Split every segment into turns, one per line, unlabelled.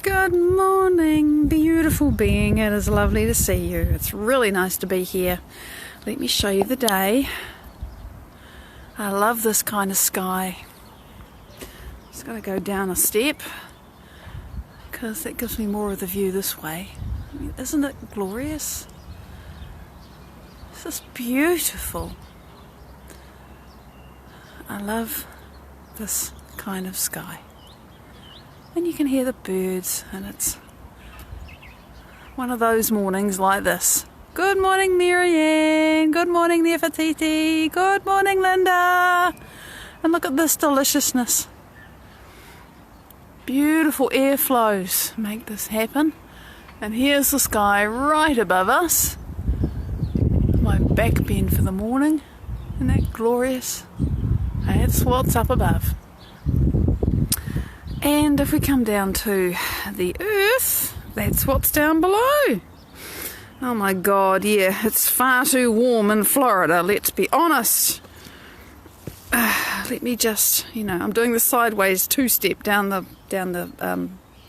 Good morning, beautiful being. It is lovely to see you. It's really nice to be here. Let me show you the day. I love this kind of sky. Just got to go down a step because that gives me more of the view this way. I mean, isn't it glorious? It's just beautiful. I love this kind of sky. And you can hear the birds, and it's one of those mornings like this. Good morning, Marianne. Good morning, Nefertiti. Good morning, Linda. And look at this deliciousness. Beautiful airflows make this happen. And here's the sky right above us. My back bend for the morning. Isn't that glorious? That's what's up above. And if we come down to the earth, that's what's down below. Oh my God, yeah, it's far too warm in Florida, let's be honest. Let me just, I'm doing the sideways two-step down the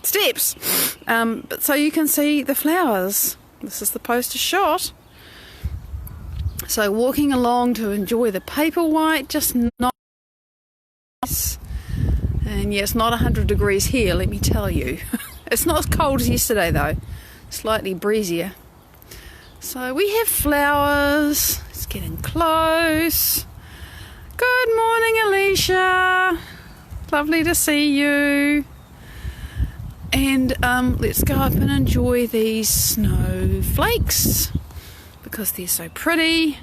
steps. But so you can see the flowers. This is the poster shot. So walking along to enjoy the paper white, just not nice. And yeah, it's not 100 degrees here, let me tell you. It's not as cold as yesterday though, slightly breezier. So we have flowers, it's getting close. Good morning, Alicia. Lovely to see you. And let's go up and enjoy these snowflakes because they're so pretty.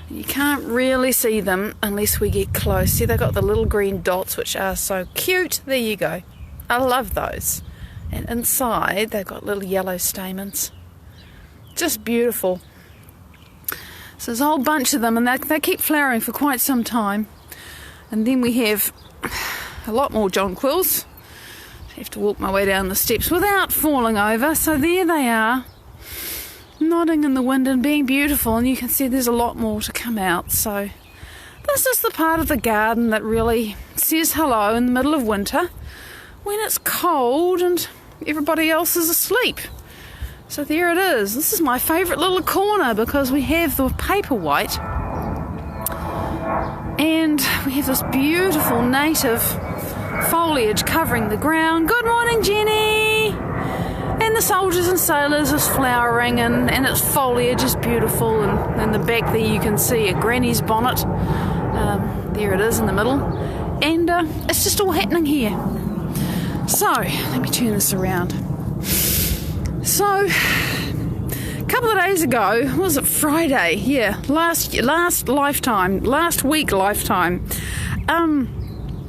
You can't really see them unless we get close. See, they've got the little green dots, which are so cute. There you go. I love those. And inside, they've got little yellow stamens. Just beautiful. So there's a whole bunch of them, and they keep flowering for quite some time. And then we have a lot more jonquils. I have to walk my way down the steps without falling over. So there they are, nodding in the wind and being beautiful, and you can see there's a lot more to come out. So this is the part of the garden that really says hello in the middle of winter when it's cold and everybody else is asleep. So there it is. This is my favourite little corner because we have the paper white and we have this beautiful native foliage covering the ground. Good morning, Jenny. And the soldiers and sailors is flowering and its foliage is beautiful, and in the back there you can see a granny's bonnet. There it is in the middle, and it's just all happening here. So let me turn this around. So a couple of days ago, was it Friday? Yeah, last week lifetime.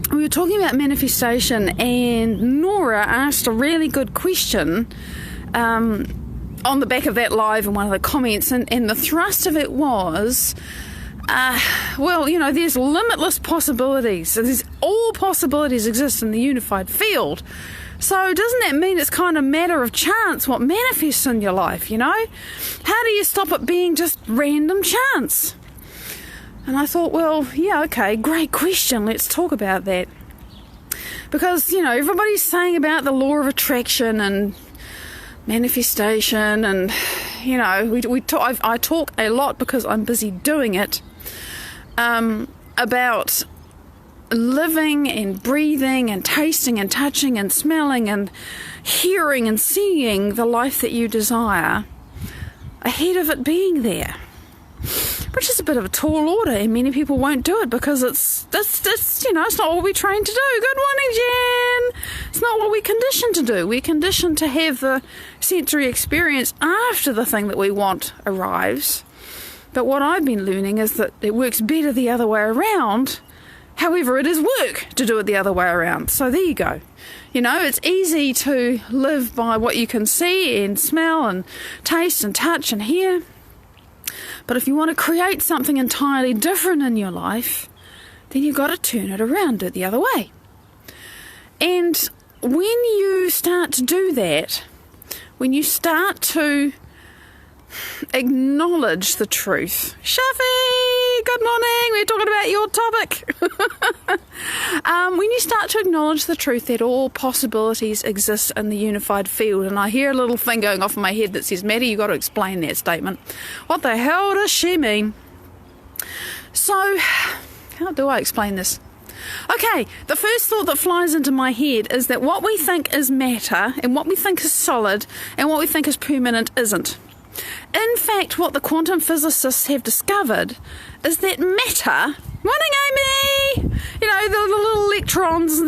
We were talking about manifestation, and Nora asked a really good question on the back of that live in one of the comments, and the thrust of it was, there's limitless possibilities. So all possibilities exist in the unified field. So doesn't that mean it's kind of matter of chance what manifests in your life, How do you stop it being just random chance? And I thought, well, yeah, okay, great question. Let's talk about that. Because, everybody's saying about the law of attraction and manifestation and, I talk a lot because I'm busy doing it, about living and breathing and tasting and touching and smelling and hearing and seeing the life that you desire ahead of it being there. Which is a bit of a tall order, and many people won't do it because it's not what we're trained to do. Good morning, Jen. It's not what we're conditioned to do. We're conditioned to have the sensory experience after the thing that we want arrives. But what I've been learning is that it works better the other way around. However, it is work to do it the other way around. So there you go. It's easy to live by what you can see and smell and taste and touch and hear. But if you want to create something entirely different in your life, then you've got to turn it around, do it the other way. And when you start to do that, when you start to acknowledge the truth, Shafi! good morning. We're talking about your topic. When you start to acknowledge the truth that all possibilities exist in the unified field, and I hear a little thing going off in my head that says, Maddie, you've got to explain that statement. What the hell does she mean? So, how do I explain this? Okay, the first thought that flies into my head is that what we think is matter and what we think is solid and what we think is permanent isn't. In fact, what the quantum physicists have discovered is that matter, morning Amy, the little electrons,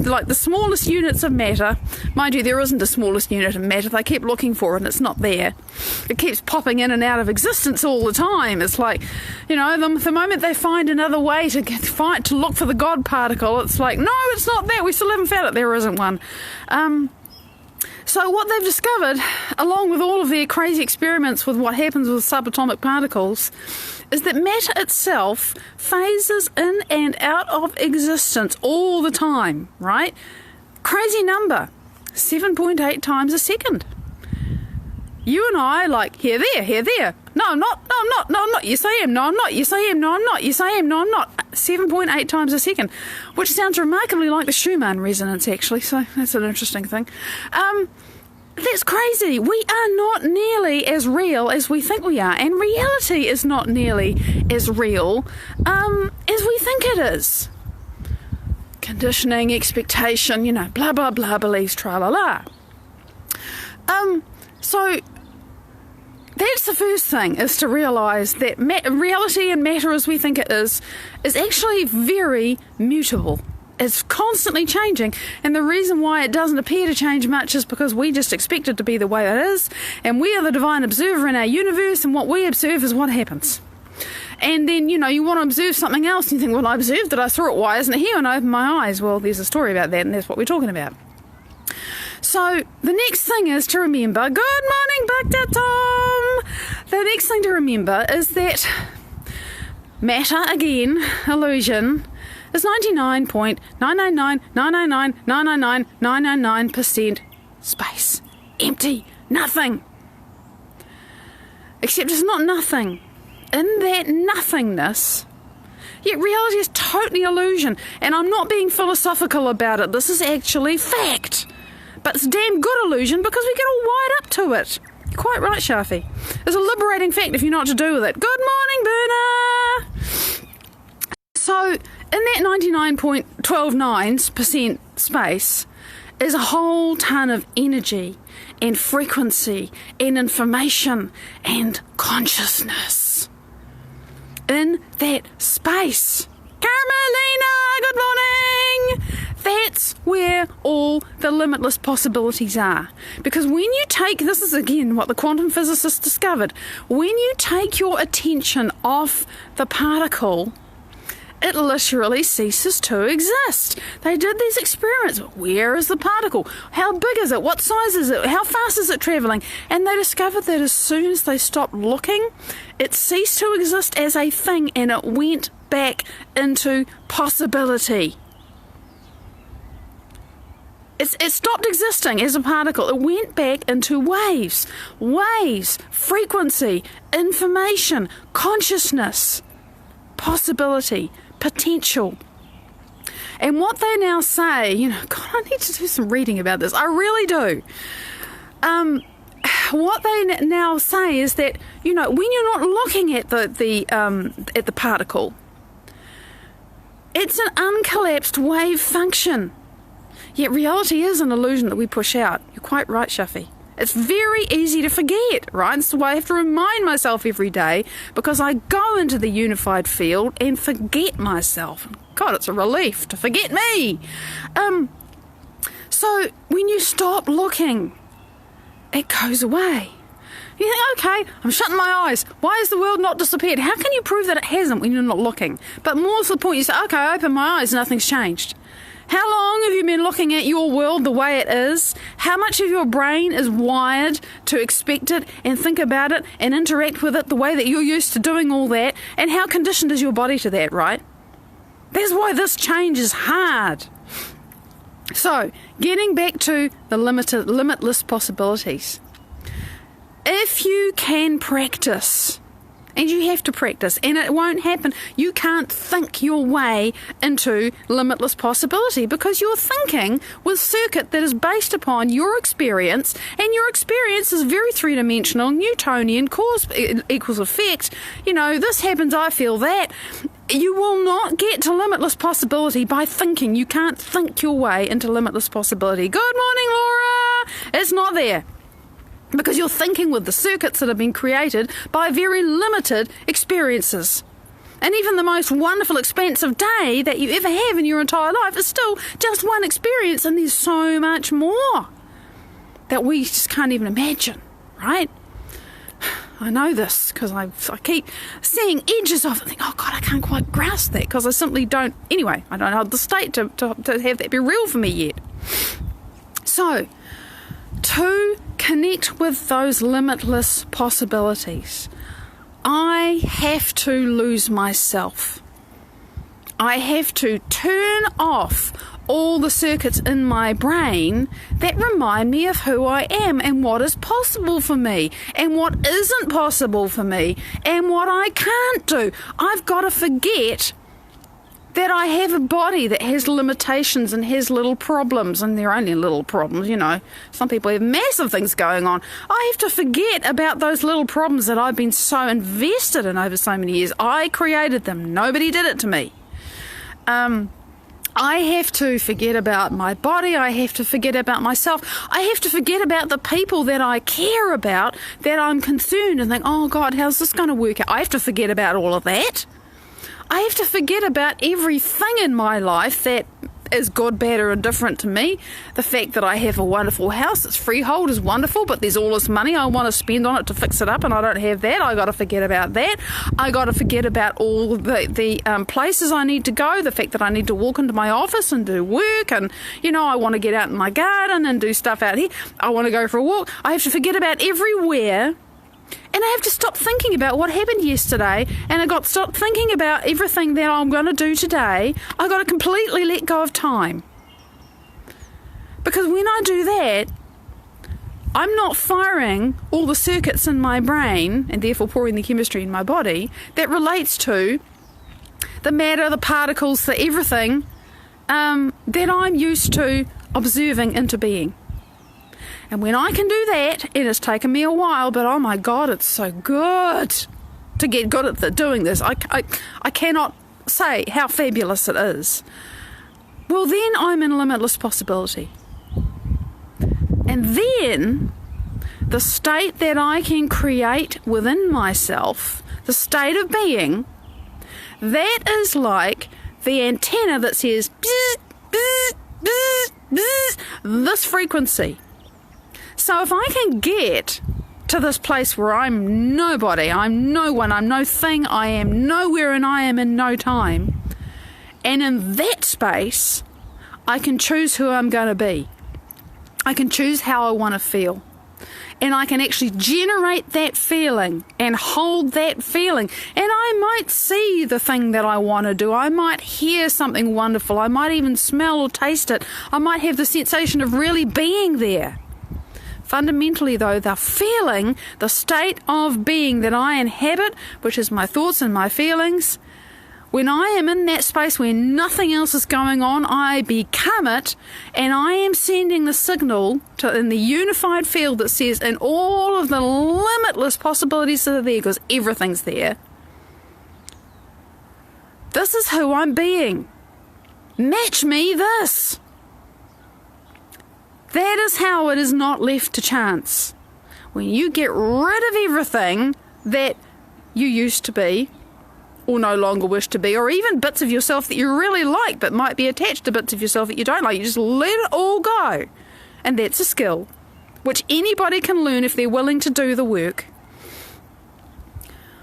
like the smallest units of matter. Mind you, there isn't a smallest unit of matter. They keep looking for it and it's not there. It keeps popping in and out of existence all the time. It's like, the moment they find another way to look for the God particle, it's like, no, it's not there. We still haven't found it. There isn't one. So what they've discovered, along with all of their crazy experiments with what happens with subatomic particles, is that matter itself phases in and out of existence all the time, right? Crazy number, 7.8 times a second. You and I, like, here, there. No, I'm not. No, I'm not. No, I'm not. Yes, I am. No, I'm not. Yes, I am. No, I'm not. Yes, I am. No, I'm not. 7.8 times a second, which sounds remarkably like the Schumann resonance, actually. So that's an interesting thing. That's crazy. We are not nearly as real as we think we are, and reality is not nearly as real as we think it is. Conditioning, expectation, blah, blah, blah, beliefs, tra-la-la. So that's the first thing, is to realise that reality and matter as we think it is actually very mutable. It's constantly changing, and the reason why it doesn't appear to change much is because we just expect it to be the way it is, and we are the divine observer in our universe, and what we observe is what happens. And then, you want to observe something else, and you think, well, I observed it, I saw it, why isn't it here? And I opened my eyes. Well, there's a story about that, and that's what we're talking about. So the next thing is to remember, good morning, Dr. Tom. The next thing to remember is that matter, again, illusion, is 99.99999999999% space. Empty. Nothing. Except it's not nothing. In that nothingness, yet reality is totally illusion. And I'm not being philosophical about it. This is actually fact. But it's a damn good illusion because we get all wired up to it. You're quite right, Shafi. It's a liberating fact if you know what to do with it. Good morning, Burner! So, in that 99.129% space is a whole ton of energy and frequency and information and consciousness. In that space. Carmelina, good morning! That's where all the limitless possibilities are. Because when you take, this is again what the quantum physicists discovered, when you take your attention off the particle, it literally ceases to exist. They did these experiments. Where is the particle? How big is it? What size is it? How fast is it travelling? And they discovered that as soon as they stopped looking, it ceased to exist as a thing and it went back into possibility. It stopped existing as a particle. It went back into waves. Waves, frequency, information, consciousness, possibility, potential. And what they now say, God, I need to do some reading about this. I really do. What they now say is that, when you're not looking at the particle, it's an uncollapsed wave function. Yet reality is an illusion that we push out. You're quite right, Shafi. It's very easy to forget, right? It's the way I have to remind myself every day because I go into the unified field and forget myself. God, it's a relief to forget me. So when you stop looking, it goes away. You think, okay, I'm shutting my eyes. Why has the world not disappeared? How can you prove that it hasn't when you're not looking? But more to the point, you say, okay, I open my eyes, nothing's changed. How long have you been looking at your world the way it is? How much of your brain is wired to expect it and think about it and interact with it the way that you're used to doing all that? And how conditioned is your body to that, right? That's why this change is hard. So, getting back to the limitless possibilities. If you can practice And you have to practice, and it won't happen. You can't think your way into limitless possibility because you're thinking with circuit that is based upon your experience, and your experience is very three-dimensional, Newtonian, cause equals effect. This happens, I feel that. You will not get to limitless possibility by thinking. You can't think your way into limitless possibility. Good morning, Laura. It's not there. Because you're thinking with the circuits that have been created by very limited experiences. And even the most wonderful, expansive day that you ever have in your entire life is still just one experience, and there's so much more that we just can't even imagine, right? I know this because I keep seeing edges of it and think, oh God, I can't quite grasp that because I simply don't. Anyway, I don't have the state to have that be real for me yet. So, to connect with those limitless possibilities, I have to lose myself. I have to turn off all the circuits in my brain that remind me of who I am and what is possible for me and what isn't possible for me and what I can't do. I've got to forget that I have a body that has limitations and has little problems, and they're only little problems, Some people have massive things going on. I have to forget about those little problems that I've been so invested in over so many years. I created them. Nobody did it to me. I have to forget about my body. I have to forget about myself. I have to forget about the people that I care about, that I'm concerned and think, oh God, how's this going to work out? I have to forget about all of that. I have to forget about everything in my life that is good, bad, or indifferent to me. The fact that I have a wonderful house, it's freehold, is wonderful, but there's all this money I want to spend on it to fix it up, and I don't have that. I got to forget about that. I got to forget about all the places I need to go. The fact that I need to walk into my office and do work, and I want to get out in my garden and do stuff out here. I want to go for a walk. I have to forget about everywhere. And I have to stop thinking about what happened yesterday, and I got to stop thinking about everything that I'm going to do today. I got to completely let go of time. Because when I do that, I'm not firing all the circuits in my brain, and therefore pouring the chemistry in my body, that relates to the matter, the particles, the everything that I'm used to observing into being. And when I can do that, and it's taken me a while, but oh my God, it's so good to get good at doing this. I cannot say how fabulous it is. Well, then I'm in limitless possibility. And then the state that I can create within myself, the state of being, that is like the antenna that says, bzz, bzz, bzz, bzz, this frequency. So if I can get to this place where I'm nobody, I'm no one, I'm no thing, I am nowhere, and I am in no time, and in that space, I can choose who I'm going to be. I can choose how I want to feel. And I can actually generate that feeling and hold that feeling. And I might see the thing that I want to do. I might hear something wonderful. I might even smell or taste it. I might have the sensation of really being there. Fundamentally, though, the feeling, the state of being that I inhabit, which is my thoughts and my feelings, when I am in that space where nothing else is going on, I become it, and I am sending the signal in the unified field that says, in all of the limitless possibilities that are there, because everything's there, this is who I'm being. Match me this. That is how it is not left to chance. When you get rid of everything that you used to be, or no longer wish to be, or even bits of yourself that you really like but might be attached to bits of yourself that you don't like, you just let it all go. And that's a skill which anybody can learn if they're willing to do the work.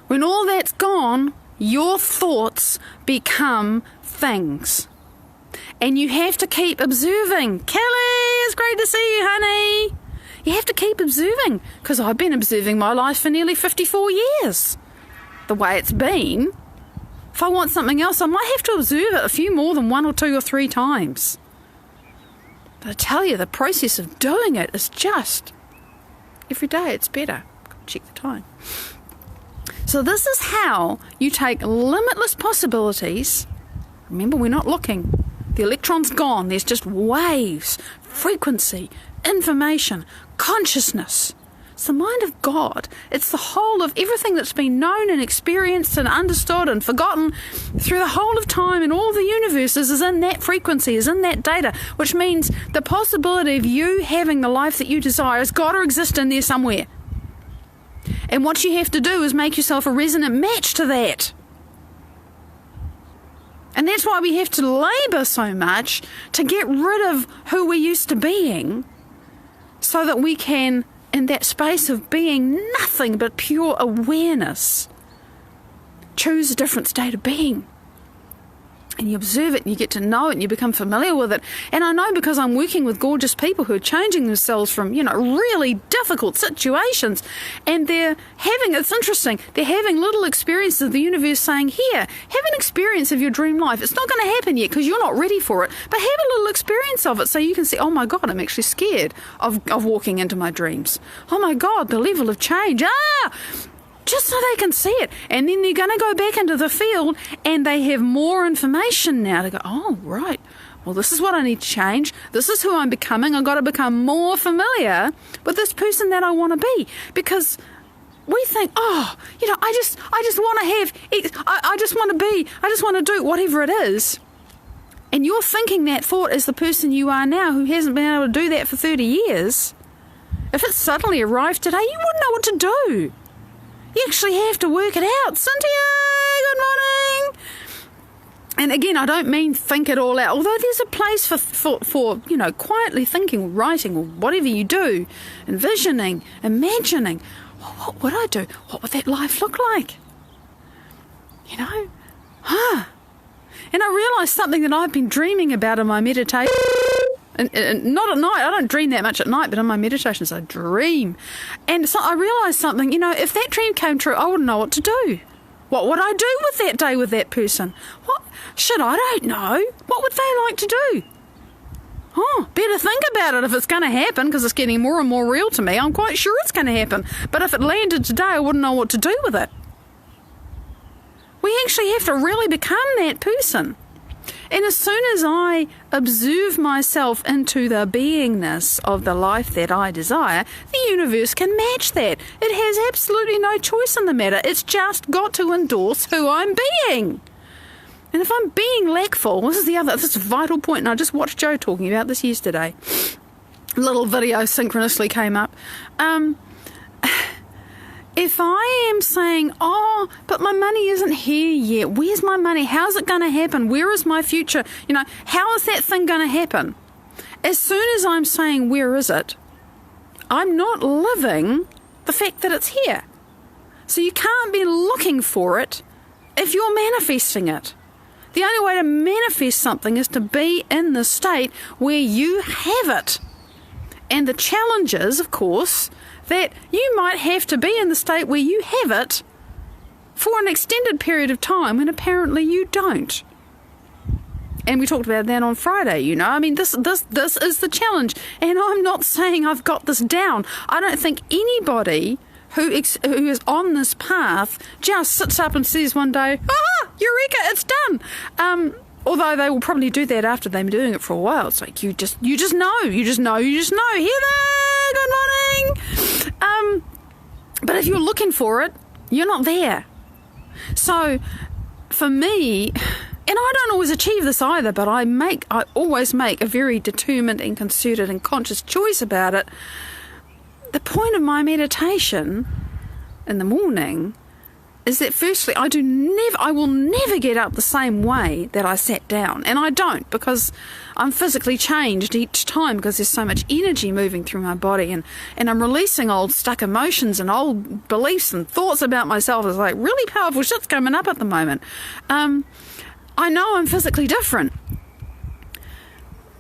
When all that's gone, your thoughts become things. And you have to keep observing. Kelly, it's great to see you, honey. You have to keep observing, because I've been observing my life for nearly 54 years. The way it's been. If I want something else, I might have to observe it a few more than 1 or 2 or 3 times. But I tell you, the process of doing it is just, every day it's better. Check the time. So this is how you take limitless possibilities. Remember, we're not looking. The electron's gone. There's just waves, frequency, information, consciousness. It's the mind of God. It's the whole of everything that's been known and experienced and understood and forgotten through the whole of time and all the universes is in that frequency, is in that data, which means the possibility of you having the life that you desire has got to exist in there somewhere. And what you have to do is make yourself a resonant match to that. And that's why we have to labour so much to get rid of who we're used to being so that we can, in that space of being nothing but pure awareness, choose a different state of being. And you observe it and you get to know it and you become familiar with it. And I know because I'm working with gorgeous people who are changing themselves from, really difficult situations. And it's interesting, they're having little experiences of the universe saying, here, have an experience of your dream life. It's not going to happen yet because you're not ready for it. But have a little experience of it so you can see, oh my God, I'm actually scared of walking into my dreams. Oh my God, the level of change. Just so they can see it. And then they're going to go back into the field and they have more information now to go, oh, right. Well, this is what I need to change. This is who I'm becoming. I've got to become more familiar with this person that I want to be. Because we think, I just want to have, I just want to be, I just want to do whatever it is. And you're thinking that thought as the person you are now who hasn't been able to do that for 30 years. If it suddenly arrived today, you wouldn't know what to do. You actually have to work it out. Cynthia, good morning. And again, I don't mean think it all out, although there's a place for quietly thinking, writing, or whatever you do, envisioning, imagining. What would I do? What would that life look like? And I realised something that I've been dreaming about in my meditation. And not at night. I don't dream that much at night, but in my meditations I dream. And so I realised something, if that dream came true, I wouldn't know what to do. What would I do with that day with that person? I don't know. What would they like to do? Better think about it if it's going to happen, because it's getting more and more real to me. I'm quite sure it's going to happen. But if it landed today, I wouldn't know what to do with it. We actually have to really become that person. And as soon as I observe myself into the beingness of the life that I desire, the universe can match that. It has absolutely no choice in the matter. It's just got to endorse who I'm being. And if I'm being lackful, this is a vital point, and I just watched Joe talking about this yesterday. A little video synchronously came up. If I am saying, but my money isn't here yet, where's my money? How's it going to happen? Where is my future? How is that thing going to happen? As soon as I'm saying, where is it? I'm not living the fact that it's here. So you can't be looking for it if you're manifesting it. The only way to manifest something is to be in the state where you have it. And the challenge is, of course, that you might have to be in the state where you have it for an extended period of time when apparently you don't. And we talked about that on Friday, this is the challenge. And I'm not saying I've got this down. I don't think anybody who is on this path just sits up and says one day, eureka, it's done. Although they will probably do that after they've been doing it for a while. It's like you just know. Heather, good morning. But if you're looking for it, you're not there. So for me, and I don't always achieve this either, but I always make a very determined and concerted and conscious choice about it. The point of my meditation in the morning is that firstly, I will never get up the same way that I sat down. And I don't, because I'm physically changed each time, because there's so much energy moving through my body, and I'm releasing old stuck emotions and old beliefs and thoughts about myself. It's like really powerful shit's coming up at the moment. I know I'm physically different.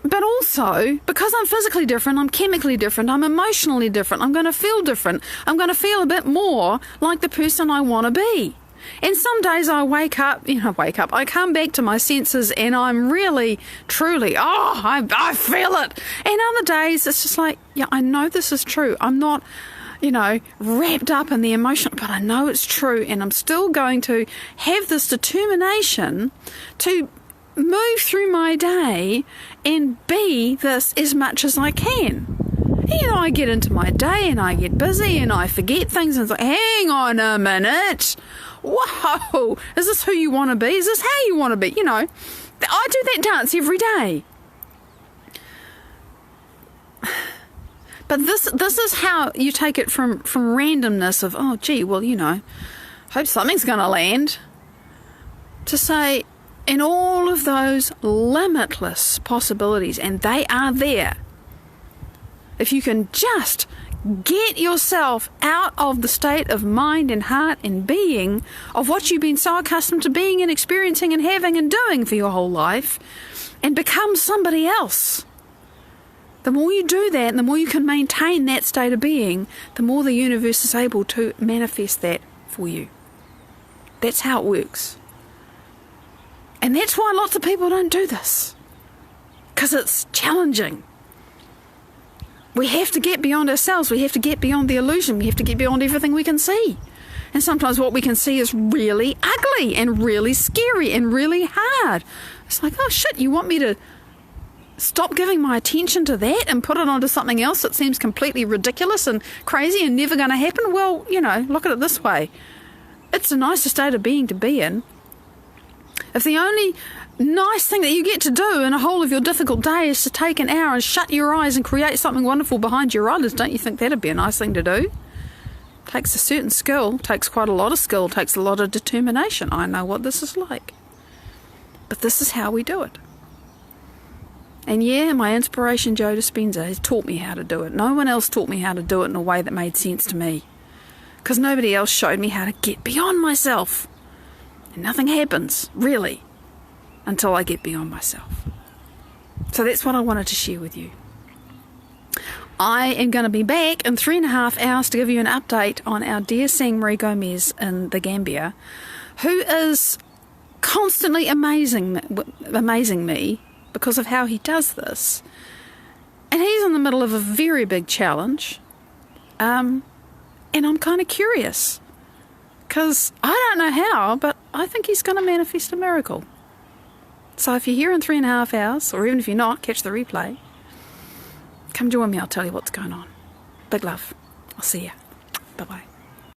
But also, because I'm physically different, I'm chemically different, I'm emotionally different, I'm going to feel different. I'm going to feel a bit more like the person I want to be. And some days I wake up, I come back to my senses and I'm really, truly, I feel it. And other days it's just like, yeah, I know this is true. I'm not, wrapped up in the emotion, but I know it's true, and I'm still going to have this determination to move through my day and be this as much as I can. I get into my day and I get busy and I forget things, and it's like, hang on a minute. Whoa, is this who you want to be? Is this how you want to be? I do that dance every day. But this is how you take it from randomness of, oh, gee, well, hope something's going to land, to say, in all of those limitless possibilities, and they are there, if you can just get yourself out of the state of mind and heart and being of what you've been so accustomed to being and experiencing and having and doing for your whole life, and become somebody else. The more you do that, and the more you can maintain that state of being, the more the universe is able to manifest that for you. That's how it works. And that's why lots of people don't do this, because it's challenging. We have to get beyond ourselves. We have to get beyond the illusion. We have to get beyond everything we can see. And sometimes what we can see is really ugly and really scary and really hard. It's like, oh shit, you want me to stop giving my attention to that and put it onto something else that seems completely ridiculous and crazy and never going to happen? Well, look at it this way. It's a nicer state of being to be in. If the only nice thing that you get to do in a whole of your difficult day is to take an hour and shut your eyes and create something wonderful behind your eyelids, don't you think that'd be a nice thing to do? Takes a certain skill, takes quite a lot of skill, takes a lot of determination. I know what this is like. But this is how we do it. And yeah, my inspiration, Joe Dispenza, has taught me how to do it. No one else taught me how to do it in a way that made sense to me, because nobody else showed me how to get beyond myself. And nothing happens, really, until I get beyond myself. So that's what I wanted to share with you. I am going to be back in 3.5 hours to give you an update on our dear Sang Marie Gomez in the Gambia, who is constantly amazing me because of how he does this. And he's in the middle of a very big challenge. And I'm kind of curious, because I don't know how, but I think he's going to manifest a miracle. So if you're here in 3.5 hours, or even if you're not, catch the replay. Come join me, I'll tell you what's going on. Big love. I'll see you. Bye-bye.